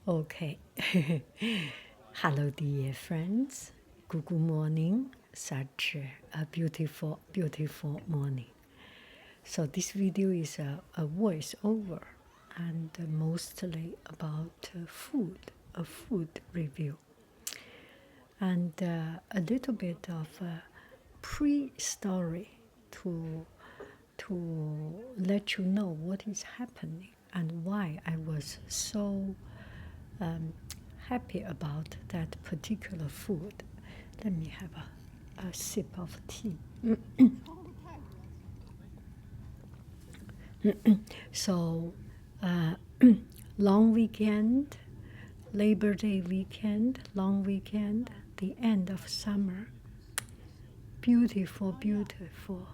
Okay. Hello, dear friends. Good morning. Such a beautiful, beautiful morning. So this video is a voiceover and mostly about food, a food review, and a little bit of a pre-story to let you know what is happening and why I was so happy about that particular food. Let me have a sip of tea. So, uh, long weekend, Labor Day weekend, long weekend, the end of summer, beautiful, beautiful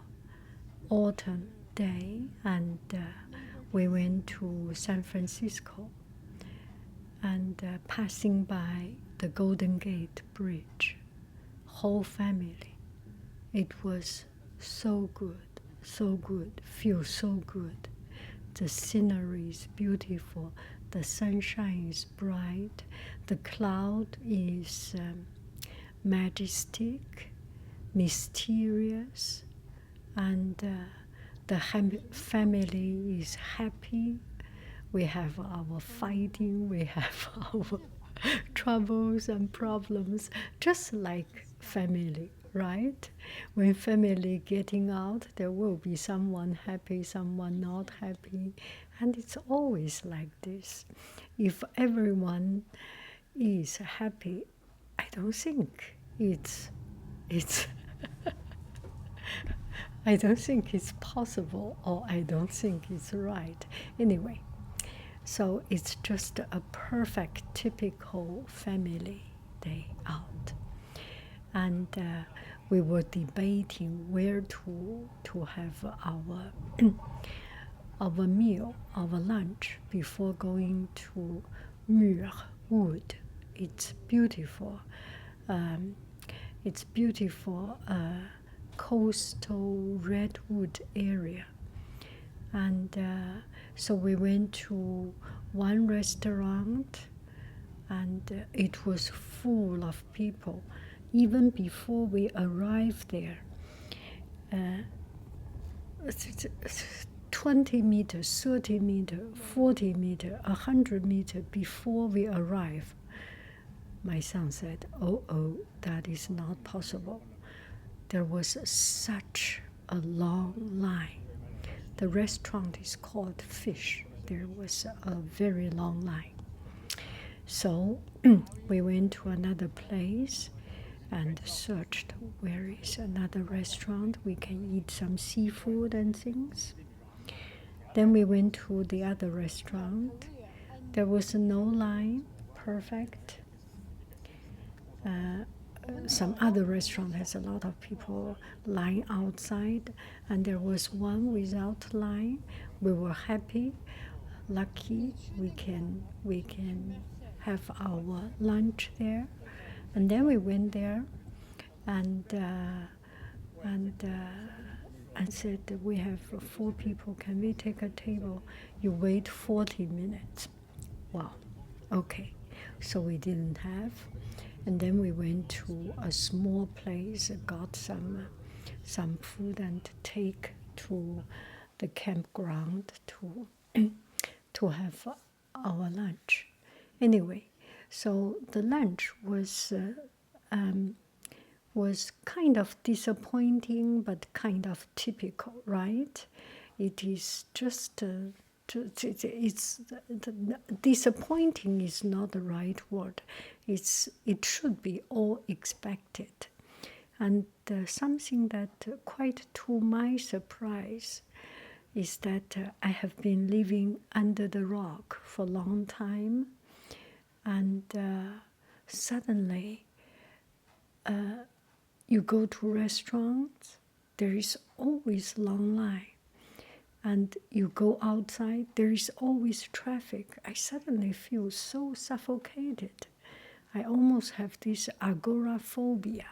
autumn day, and we went to San Francisco and passing by the Golden Gate Bridge, whole family. It was so good, feels so good. The scenery is beautiful, the sunshine is bright, the cloud is majestic, mysterious, and the family is happy. We have our fighting, we have our troubles and problems, just like family, right? When family getting out, there will be someone happy, someone not happy, and it's always like this. If everyone is happy, I don't think it's I don't think it's possible, or I don't think it's right. Anyway, so it's just a perfect, typical family day out. And we were debating where to have our our meal, our lunch, before going to Muir Wood. It's beautiful. Um, it's beautiful coastal redwood area. And so we went to one restaurant, and it was full of people. Even before we arrived there, 20 meters, 30 meters, 40 meters, 100 meters before we arrived, my son said, oh, that is not possible. There was such a long line. The restaurant is called Fish. There was a very long line. So we went to another place and searched where is another restaurant we can eat some seafood and things. Then we went to the other restaurant. There was no line, perfect. Some other restaurant has a lot of people lying outside, and there was one without line. We were happy, lucky we can have our lunch there. And then we went there and said, we have 4 people, can we take a table? You wait 40 minutes. Wow, okay. So we didn't have. And then we went to a small place, got some food, and take to the campground to have our lunch. Anyway, so the lunch was kind of disappointing, but kind of typical, right? It is just it's disappointing is not the right word. It should be all expected, and something that quite to my surprise is that I have been living under the rock for a long time, and suddenly you go to restaurants, there is always long line. And you go outside, there is always traffic. I suddenly feel so suffocated. I almost have this agoraphobia.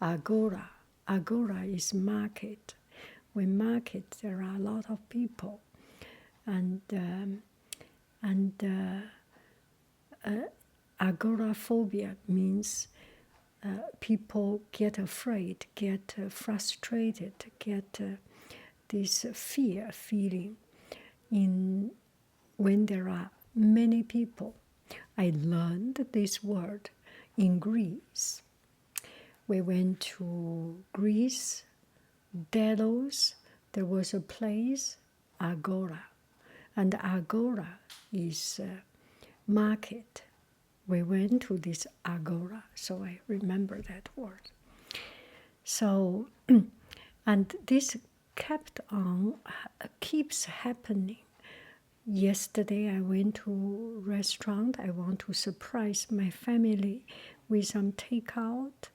Agora is market. When market, there are a lot of people. And agoraphobia means people get afraid, get frustrated, get this fear feeling in when there are many people. I learned this word in Greece. We went to Greece, Delos. There was a place, Agora, and Agora is market. We went to this Agora, so I remember that word. So, and this keeps happening. Yesterday I went to a restaurant. I want to surprise my family with some takeout,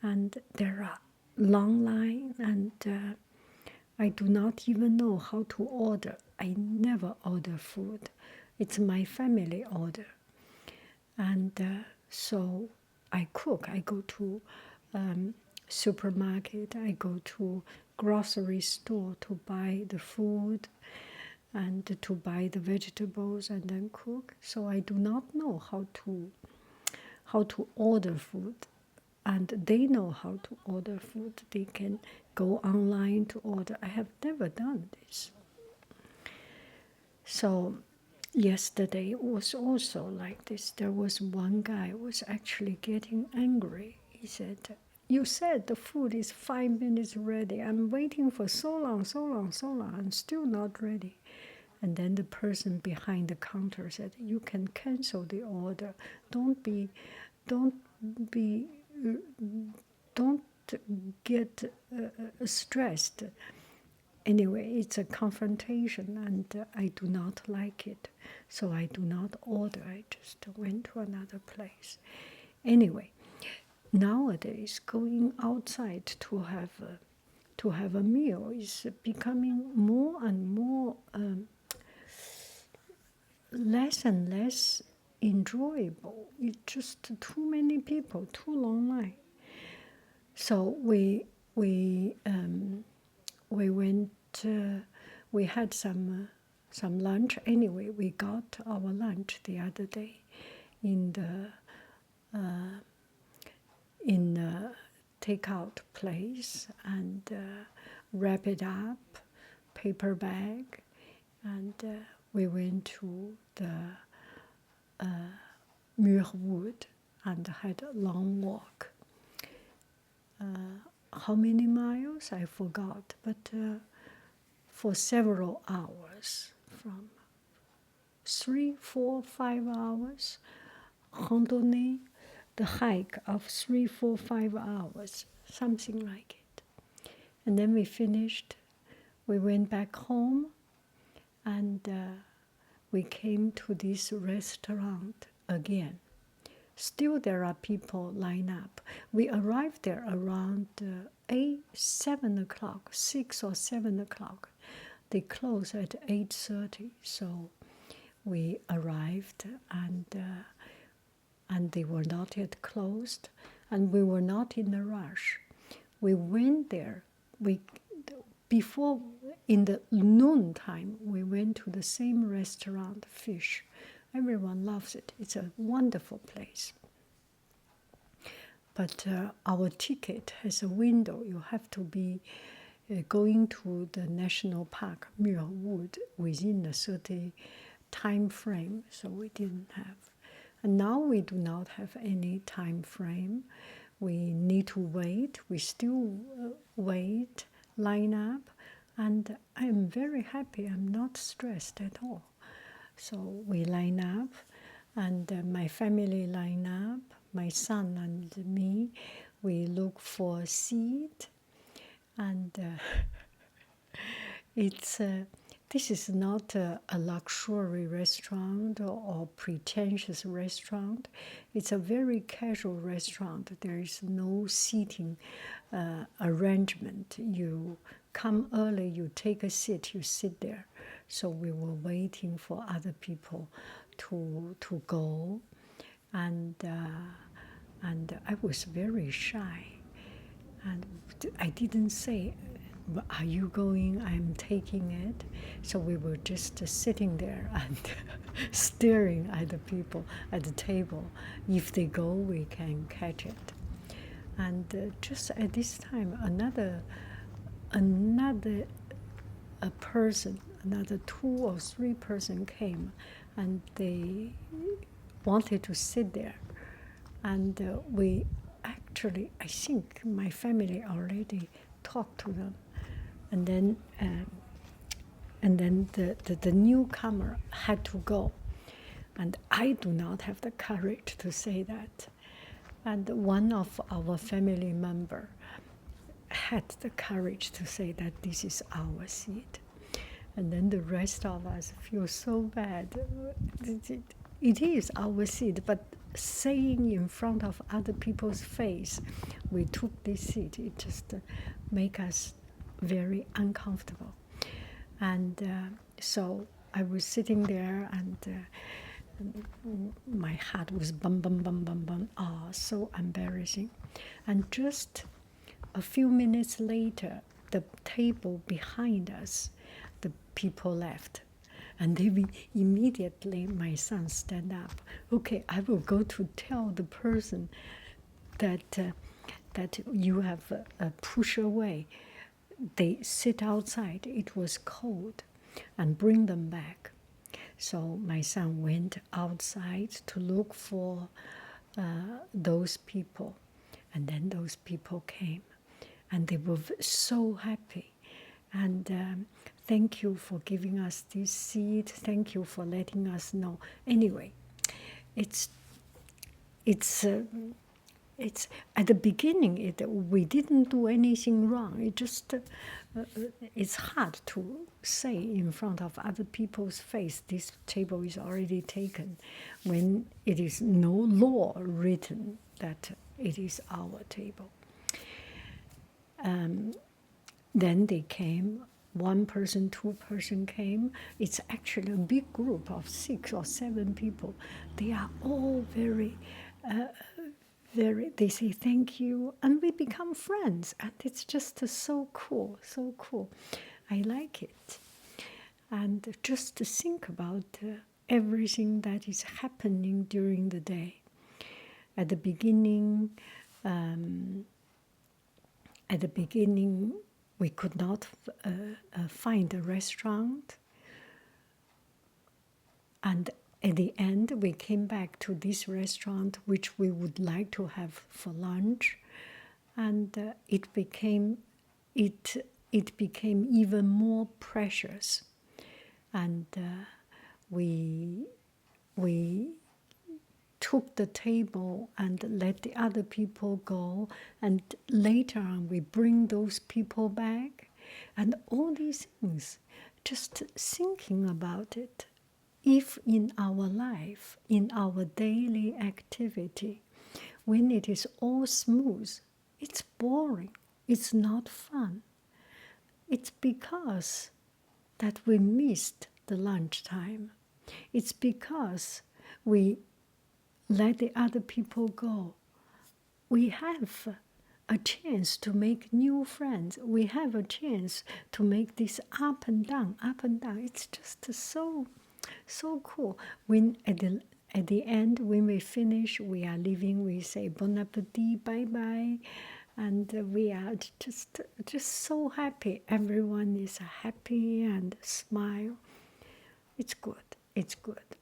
and there are long line, and I do not even know how to order. I never order food. It's my family order. And so I cook. I go to supermarket. I go to grocery store to buy the food and to buy the vegetables and then cook. So I do not know how to order food. And they know how to order food. They can go online to order. I have never done this. So yesterday was also like this. There was one guy who was actually getting angry. He said, "You said the food is 5 minutes ready. I'm waiting for so long, and still not ready." And then the person behind the counter said, "You can cancel the order. Don't get stressed." Anyway, it's a confrontation, and I do not like it, so I do not order. I just went to another place. Anyway, nowadays going outside to have a meal is becoming more and more less and less enjoyable. It's just too many people, too long line. So we went. We had some lunch. Anyway, we got our lunch the other day in the takeout place, and wrap it up, paper bag, and we went to the Muirwood and had a long walk. How many miles? I forgot, but for several hours, from 3, 4, 5 hours, randonnée, the hike of 3, 4, 5 hours, something like it. And then we finished, we went back home, and we came to this restaurant again. Still there are people line up. We arrived there around 7 o'clock, 6 or 7 o'clock. They close at 8:30, so we arrived, and they were not yet closed, and we were not in a rush. We went there. Before, in the noon time, we went to the same restaurant, Fish. Everyone loves it. It's a wonderful place. But our ticket has a window. You have to be going to the national park, Muirwood, within a certain time frame. So we didn't have. And now we do not have any time frame. We need to wait. We still wait, line up. And I'm very happy. I'm not stressed at all. So we line up, and my family line up, my son and me. We look for a seat, and this is not a luxury restaurant or pretentious restaurant. It's a very casual restaurant. There is no seating arrangement. You come early, you take a seat, you sit there. So we were waiting for other people to go, and I was very shy, and I didn't say are you going? I'm taking it. So we were just sitting there and staring at the people at the table. If they go, we can catch it. And just at this time, another a person, another 2 or 3 person came, and they wanted to sit there. And we actually, I think my family already talked to them. And then the newcomer had to go. And I do not have the courage to say that. And one of our family member had the courage to say that this is our seat. And then the rest of us feel so bad. It is our seat, but saying in front of other people's face, we took this seat, it just make us very uncomfortable. And so I was sitting there, and my heart was bum, bum, bum, bum, bum. Oh, so embarrassing. And just a few minutes later, the table behind us, the people left. And then immediately my son stand up. Okay, I will go to tell the person that that you have pushed away. They sit outside. It was cold, and bring them back. So my son went outside to look for those people, and then those people came, and they were so happy. And thank you for giving us this seed. Thank you for letting us know. Anyway, it's at the beginning. We didn't do anything wrong. It just it's hard to say in front of other people's face, this table is already taken, when it is no law written that it is our table. Then they came, 1 person, 2 person came. It's actually a big group of 6 or 7 people. They are all very, they say thank you, and we become friends. And it's just so cool, so cool. I like it. And just to think about everything that is happening during the day. At the beginning, we could not find a restaurant. And at the end, we came back to this restaurant, which we would like to have for lunch. And it became even more precious. And we took the table and let the other people go, and later on we bring those people back, and all these things, just thinking about it. If in our life, in our daily activity, when it is all smooth, it's boring, it's not fun. It's because that we missed the lunchtime. It's because we let the other people go. We have a chance to make new friends. We have a chance to make this up and down, up and down. It's just so cool. When at the end, when we finish, we are leaving, we say bon appetit, bye-bye. And we are just so happy. Everyone is happy and smile. It's good. It's good.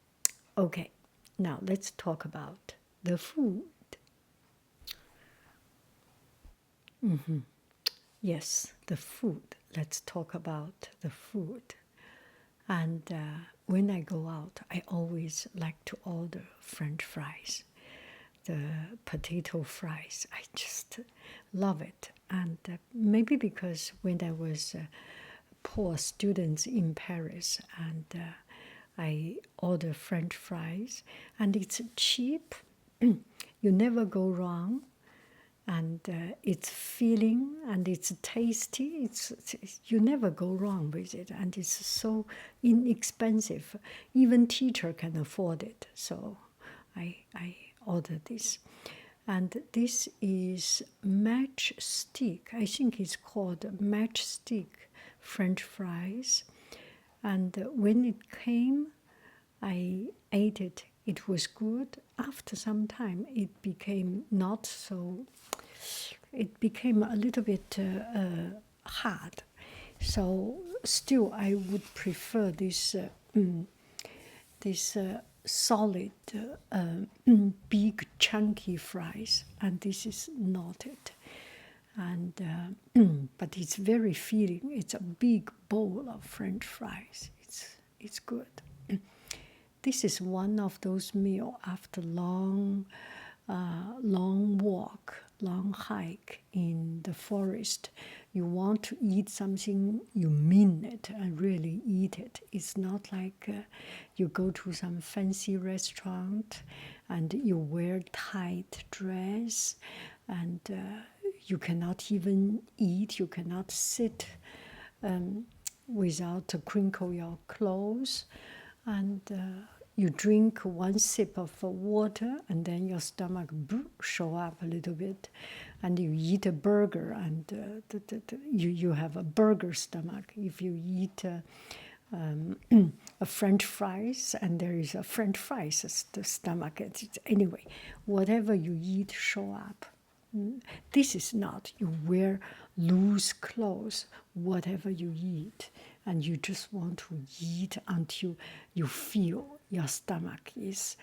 Okay. Now let's talk about the food. Yes, the food. Let's talk about the food. And when I go out, I always like to order French fries, the potato fries. I just love it. And maybe because when I was a poor student in Paris, and I order French fries, and it's cheap. You never go wrong, and it's filling and it's tasty. You never go wrong with it, and it's so inexpensive. Even teacher can afford it. So I order this, And this is matchstick. I think it's called matchstick French fries. And when it came, I ate it. It was good. After some time, it became not so. It became a little bit hard. So still, I would prefer this solid, big, chunky fries, and this is not it. And but it's very filling. It's a big bowl of French fries. It's good. This is one of those meals after long walk, long hike in the forest. You want to eat something, you mean it and really eat it. It's not like you go to some fancy restaurant and you wear tight dress and you cannot even eat, you cannot sit without to crinkle your clothes, and you drink one sip of water and then your stomach show up a little bit, and you eat a burger and you have a burger stomach. If you eat a French fries and there is a French fries stomach, anyway, whatever you eat show up. This is not, you wear loose clothes, whatever you eat, and you just want to eat until you feel your stomach is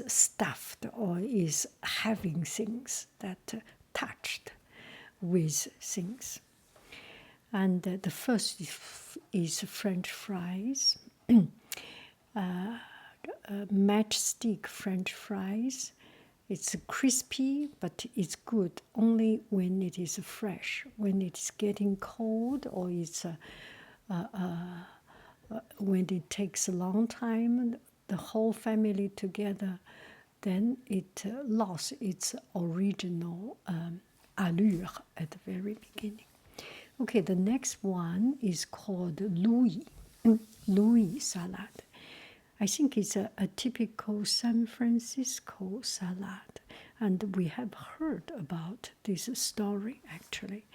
stuffed or is having things that touched with things. And the first is French fries, matchstick French fries. It's crispy, but it's good only when it is fresh. When it's getting cold or it's when it takes a long time, the whole family together, then it lost its original allure at the very beginning. Okay, the next one is called Louis, Louis salad. I think it's a typical San Francisco salad, and we have heard about this story actually.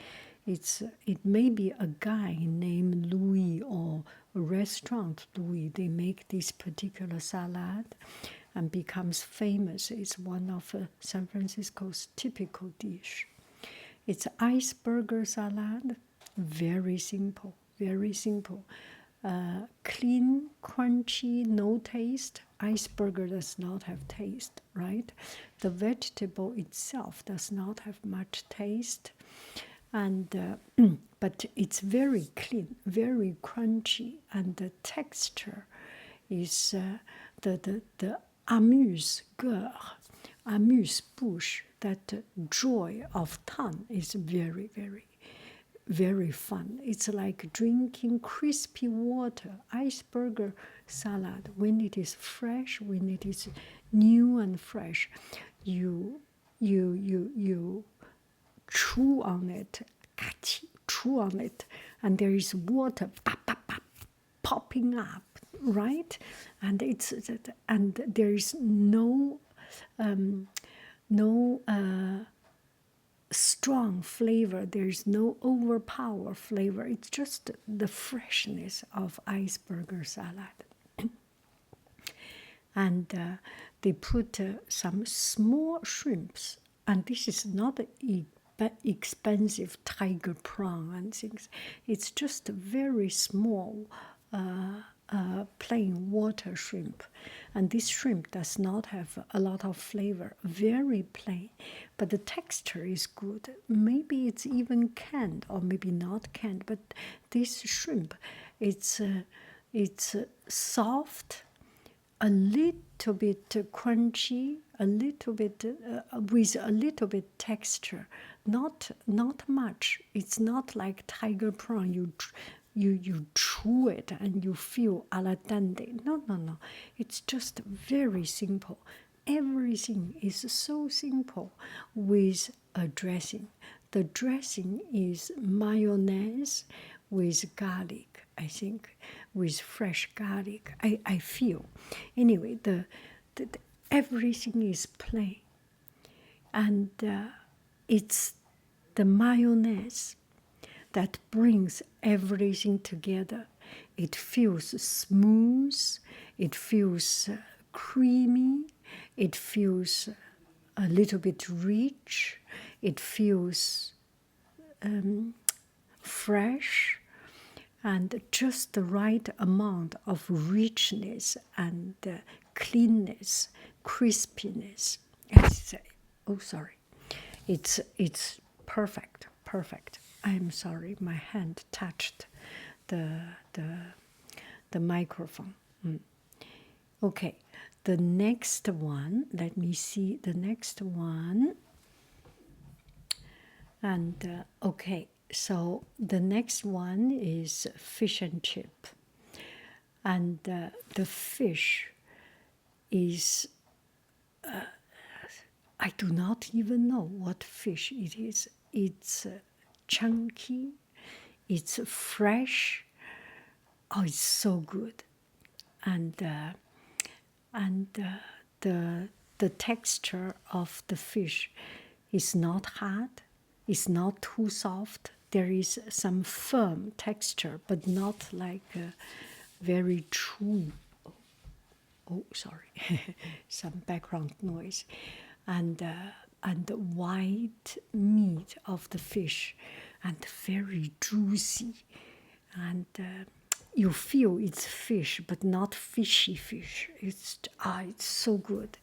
It may be a guy named Louis or a restaurant Louis. They make this particular salad and becomes famous. It's one of San Francisco's typical dish. It's iceberg salad, very simple, very simple. Clean, crunchy, no taste. Iceberg does not have taste, right? The vegetable itself does not have much taste, and but it's very clean, very crunchy, and the texture is the amuse-gueule, amuse-bouche, that joy of tongue is very, very, very fun. It's like drinking crispy water. Iceberg salad, when it is fresh, when it is new and fresh, you chew on it, chew on it, and there is water popping up, right? And there is no strong flavor. There is no overpower flavor. It's just the freshness of iceberg salad. And they put some small shrimps, and this is not expensive tiger prawn and things. It's just very small plain water shrimp, and this shrimp does not have a lot of flavor, very plain, but the texture is good. Maybe it's even canned or maybe not canned, but this shrimp, it's soft, a little bit crunchy, a little bit with a little bit texture, not much. It's not like tiger prawn. You chew it and you feel al dente. No. It's just very simple. Everything is so simple with a dressing. The dressing is mayonnaise with garlic, I think, with fresh garlic. I feel. Anyway, the everything is plain. And it's the mayonnaise that brings everything together. It feels smooth, it feels creamy, it feels a little bit rich, it feels fresh, and just the right amount of richness and cleanness, crispiness. Oh, sorry. It's perfect, perfect. I'm sorry, my hand touched the the microphone. Okay, the next one. Let me see the next one. And okay, so the next one is fish and chip, and the fish is. I do not even know what fish it is. It's chunky, it's fresh. Oh, it's so good, and the texture of the fish is not hard, it's not too soft. There is some firm texture, but not like very chewy. Oh, sorry, some background noise, and the white meat of the fish, and very juicy, and you feel it's fish, but not fishy fish. It's so good.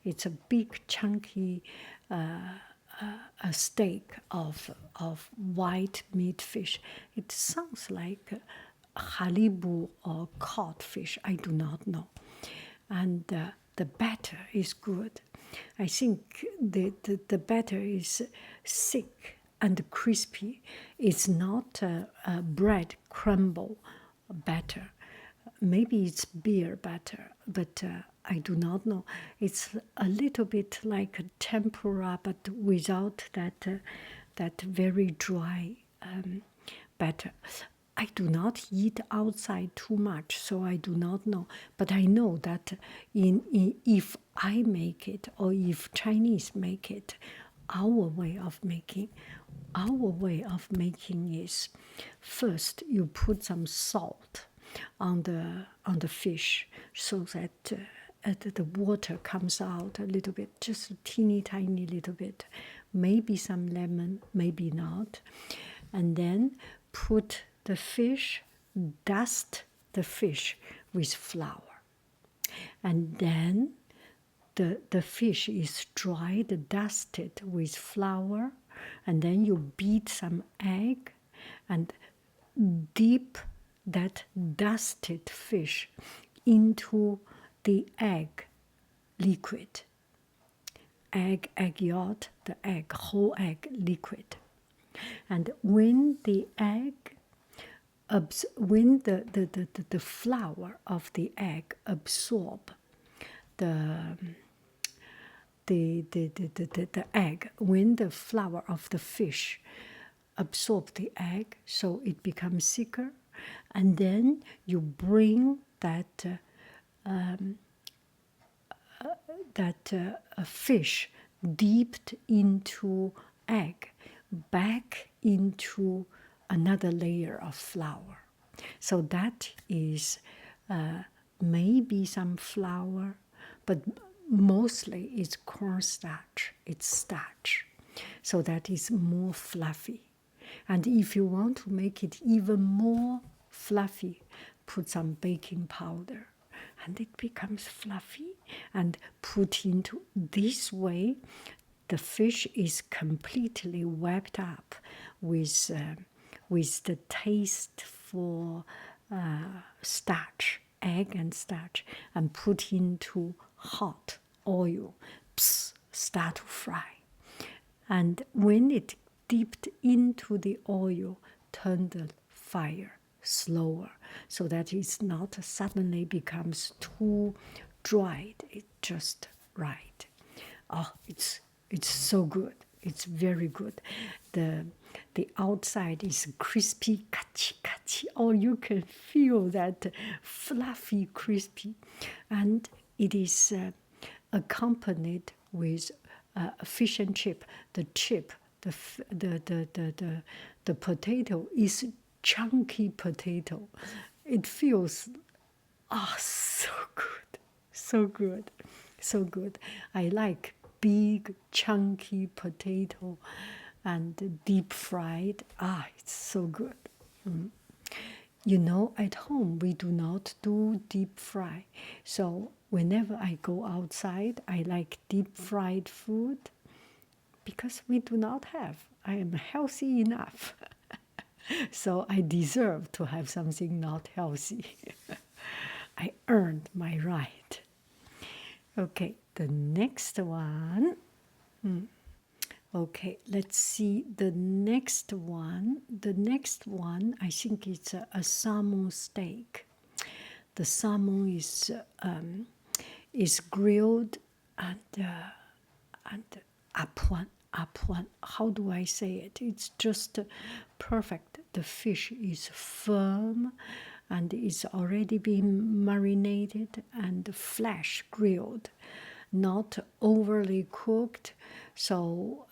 It's a big chunky a steak of white meat fish. It sounds like halibu or cod fish. I do not know. And the batter is good. I think the batter is thick and crispy. It's not a bread crumble batter. Maybe it's beer batter, but I do not know. It's a little bit like a tempura, but without that very dry batter. I do not eat outside too much, so I do not know. But I know that if I make it, or if Chinese make it, our way of making is first you put some salt on the fish, so that the water comes out a little bit, just a teeny tiny little bit, maybe some lemon, maybe not, and then put the fish, dust the fish with flour, and then the fish is dried, dusted with flour, and then you beat some egg and dip that dusted fish into the egg liquid. Egg yolk, the egg, whole egg liquid. And when the egg, when the flour of the egg absorb the egg, when the flour of the fish absorb the egg, so it becomes thicker, and then you bring that fish dipped into egg back into another layer of flour. So that is maybe some flour, but mostly it's cornstarch, it's starch. So that is more fluffy. And if you want to make it even more fluffy, put some baking powder, and it becomes fluffy. And put into this way, the fish is completely wrapped up with the taste for starch, egg and starch, and put into hot oil, start to fry. And when it dipped into the oil, turn the fire slower, so that it's not suddenly becomes too dried. It's just right. Oh, it's so good. It's very good. The outside is crispy, kachi kachi. Oh, you can feel that fluffy, crispy, and it is accompanied with fish and chip. The chip, the potato is chunky potato. It feels so good, so good, so good. I like big chunky potato and deep fried. It's so good. You know, at home we do not do deep fry. So whenever I go outside, I like deep fried food because we do not have. I am healthy enough. So I deserve to have something not healthy. I earned my right. Okay, the next one. Okay, let's see the next one. The next one, I think it's a salmon steak. The salmon is grilled and apuan. How do I say it? It's just perfect. The fish is firm and it's already been marinated and flesh grilled, not overly cooked. So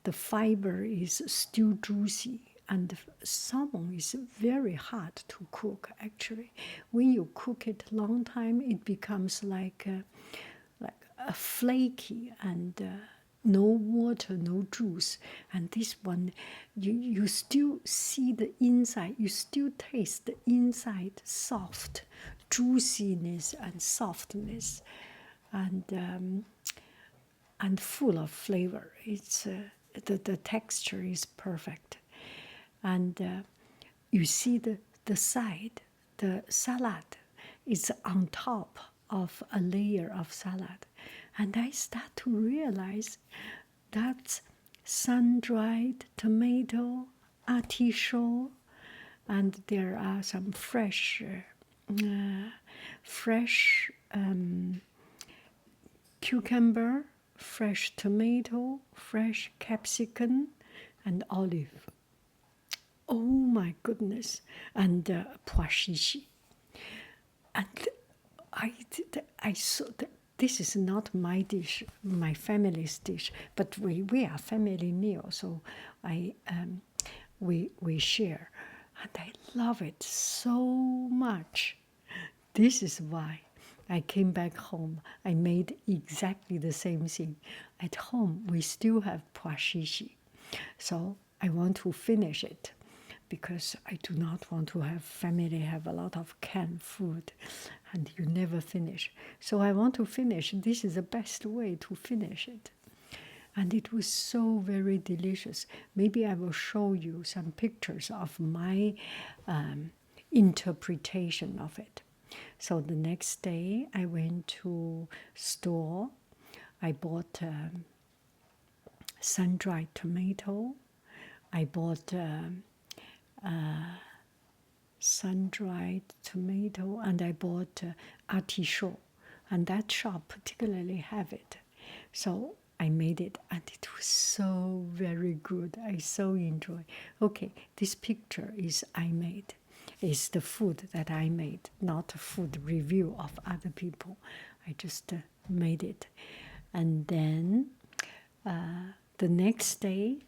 the fiber is still juicy, and salmon is very hard to cook. Actually, when you cook it long time, it becomes like a flaky and no water, no juice. And this one, you still see the inside, you still taste the inside soft, juiciness and softness, and full of flavor. It's the texture is perfect, and you see the side, the salad is on top of a layer of salad, and I start to realize that's sun-dried tomato, artichoke, and there are some fresh cucumber, fresh tomato, fresh capsicum, and olive. Oh my goodness! And poishishi. And I saw that this is not my dish, my family's dish, but we are family meal, so we share, and I love it so much. This is why I came back home. I made exactly the same thing. At home, we still have poishishi, so I want to finish it because I do not want to have family have a lot of canned food and you never finish. So I want to finish. This is the best way to finish it. And it was so very delicious. Maybe I will show you some pictures of my interpretation of it. So the next day I went to store. I bought sun-dried tomato. I bought sun-dried tomato, and I bought artichoke, and that shop particularly have it. So I made it, and it was so very good. I so enjoy. Okay, this picture is I made. Is the food that I made, not a food review of other people. I just made it. And then the next day,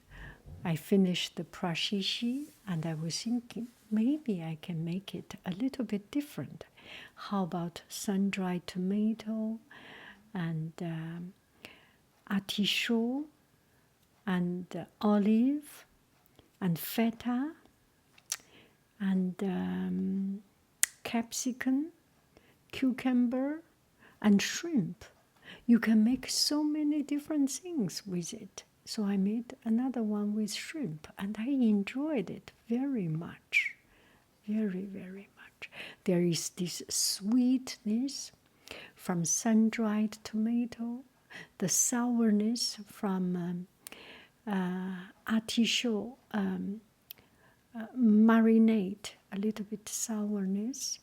I finished the prashishi, and I was thinking, maybe I can make it a little bit different. How about sun-dried tomato and artichoke and olive and feta and capsicum, cucumber, and shrimp. You can make so many different things with it. So I made another one with shrimp, and I enjoyed it very much. Very, very much. There is this sweetness from sun-dried tomato, the sourness from artichoke marinade, a little bit sourness,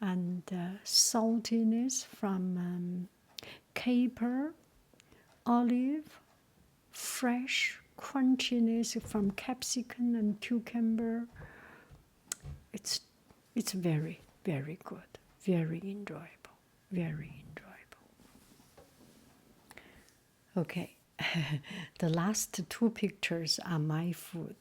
and saltiness from caper, olive, fresh crunchiness from capsicum and cucumber. It's very, very good, very enjoyable, very enjoyable. Okay, the last two pictures are my food.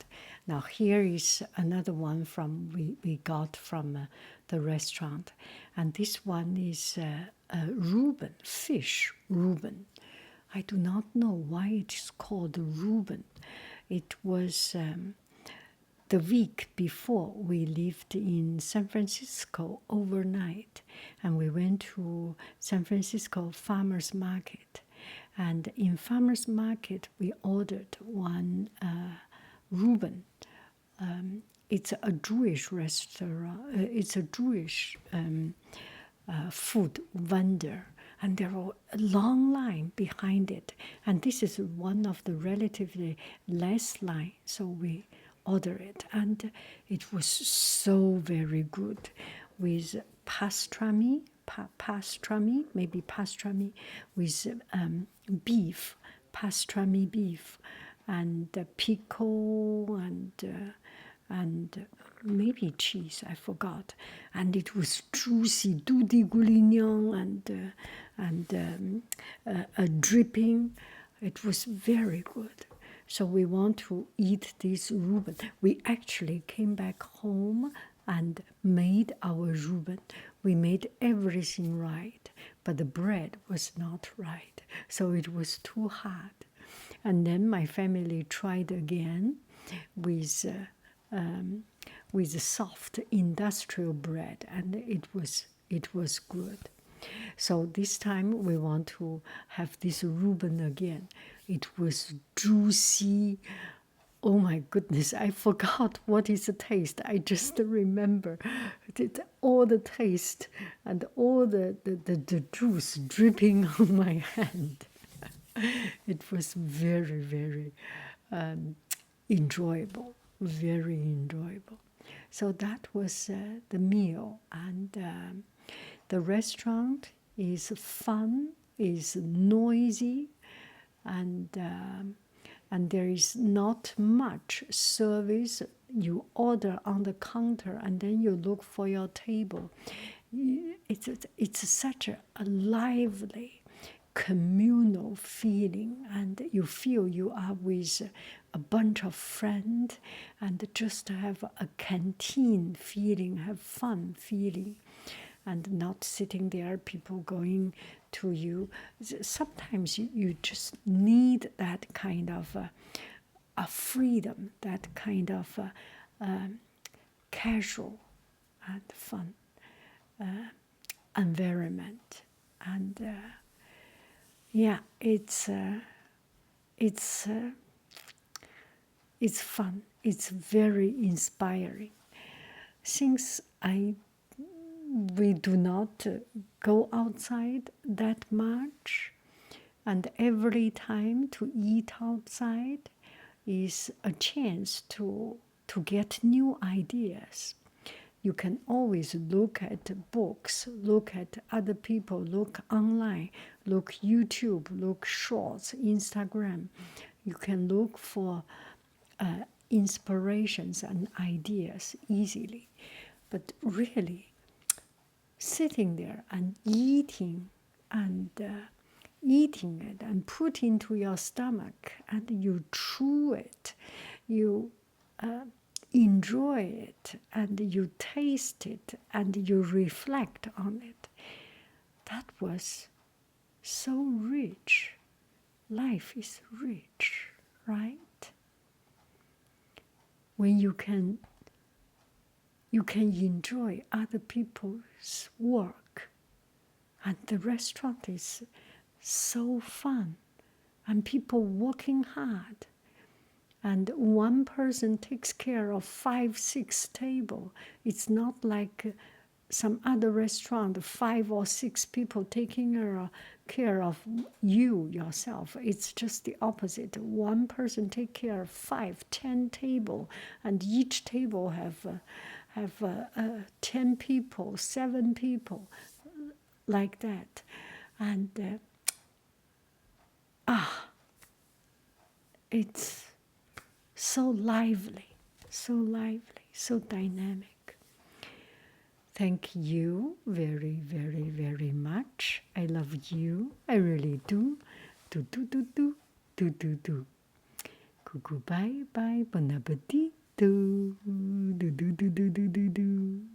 Now here is another one from we got from the restaurant, and this one is Reuben fish Reuben. I do not know why it is called Reuben. It was the week before we lived in San Francisco overnight, and we went to San Francisco farmers market. And in farmers market, we ordered one Reuben. It's a Jewish restaurant. It's a Jewish food vendor, and there are a long line behind it. And this is one of the relatively less line, so we order it, and it was so very good with pastrami, maybe pastrami with beef, pastrami beef, and pickle and maybe cheese, I forgot. And it was juicy, doudi goulignon and a dripping. It was very good. So we want to eat this Reuben. We actually came back home and made our Reuben. We made everything right, but the bread was not right. So it was too hard. And then my family tried again with soft industrial bread, and it was good. So this time we want to have this Reuben again. It was juicy. Oh my goodness, I forgot what is the taste. I just remember all the taste and all the juice dripping on my hand. It was very, very enjoyable, very enjoyable. So that was the meal, and the restaurant is fun, is noisy, and there is not much service. You order on the counter and then you look for your table. It's such a lively, communal feeling, and you feel you are with a bunch of friends and just have a canteen feeling, have fun feeling, and not sitting there, people going to you. Sometimes you just need that kind of a freedom, that kind of casual and fun environment. And yeah, it's fun. It's very inspiring. Since we do not go outside that much, and every time to eat outside is a chance to get new ideas. You can always look at books, look at other people, look online, look YouTube, look shorts, Instagram. You can look for inspirations and ideas easily. But really, sitting there and eating it and put into your stomach, and you chew it, you enjoy it, and you taste it, and you reflect on it. That was so rich. Life is rich, right? When you can enjoy other people's work, and the restaurant is so fun, and people working hard, and one person takes care of 5-6 tables. It's not like some other restaurant, 5 or 6 people taking care of you yourself. It's just the opposite. One person take care of 5-10 tables, and each table have 10 people, 7 people, like that. And it's so lively, so dynamic. Thank you very, very, very much. I love you. I really do. Do do do do do do do. Cuckoo bye bye, bon appetit. Do do do do do do do.